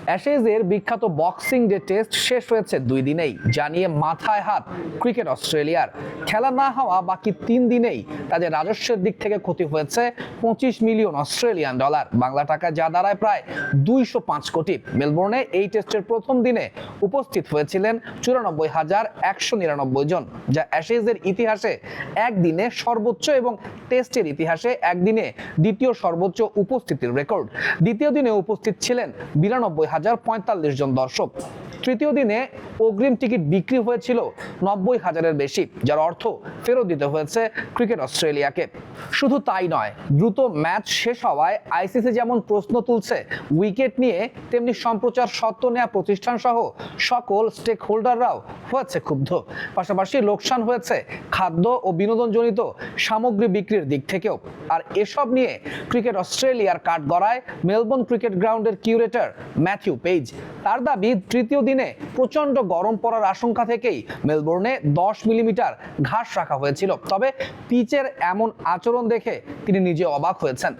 অ্যাশেজের বিখ্যাত boxing day test শেষ হয়েছে 2 দিনেই, জানিয়ে মাথায় হাত ক্রিকেট অস্ট্রেলিয়ার। খেলা না হওয়া বাকি 3 দিনেই তাদের রাজস্বের দিক থেকে ক্ষতি হয়েছে 25 মিলিয়ন অস্ট্রেলিয়ান ডলার, বাংলা টাকা যা দাঁড়ায় প্রায় 205 কোটি। মেলবোর্নে এই টেস্টের প্রথম দিনে উপস্থিত হয়েছিলেন 94,199 জন, যা অ্যাশেজের ইতিহাসে একদিনে সর্বোচ্চ এবং টেস্টের ইতিহাসে একদিনে দ্বিতীয় সর্বোচ্চ উপস্থিতির রেকর্ড। দ্বিতীয় দিনে উপস্থিত ছিলেন 92,045 জন দর্শক। তৃতীয় দিনে অগ্রিম টিকিট বিক্রি হয়েছিল 90,000-এর বেশি, যার অর্থ ফেরত দিতে হয়েছে ক্রিকেট অস্ট্রেলিয়াকে। শুধু তাই নয়, দ্রুত ম্যাচ শেষ হওয়ায় আইসিসি যেমন প্রশ্ন তুলছে উইকেট নিয়ে, তেমনি সম্প্রচার স্বত্ব নেওয়া প্রতিষ্ঠান সহ সকল স্টেক হোল্ডাররাও হয়েছে ক্ষুব্ধ। পাশাপাশি লোকসান হয়েছে খাদ্য ও বিনোদনজনিত সামগ্রী বিক্রির দিক থেকেও। আর এসব নিয়ে ক্রিকেট অস্ট্রেলিয়ার কাঠগড়ায় মেলবোর্ন ক্রিকেট গ্রাউন্ডের কিউরেটর ম্যাথিউ পেজ। তার দাবি, তৃতীয় দিনে প্রচন্ড গরম পড়ার আশঙ্কা থেকেই মেলবোর্নে 10 মিলিমিটার ঘাস রাখা হয়েছিল। তবে পিচের এমন আচরণ দেখে তিনি নিজে অবাক হয়েছেন।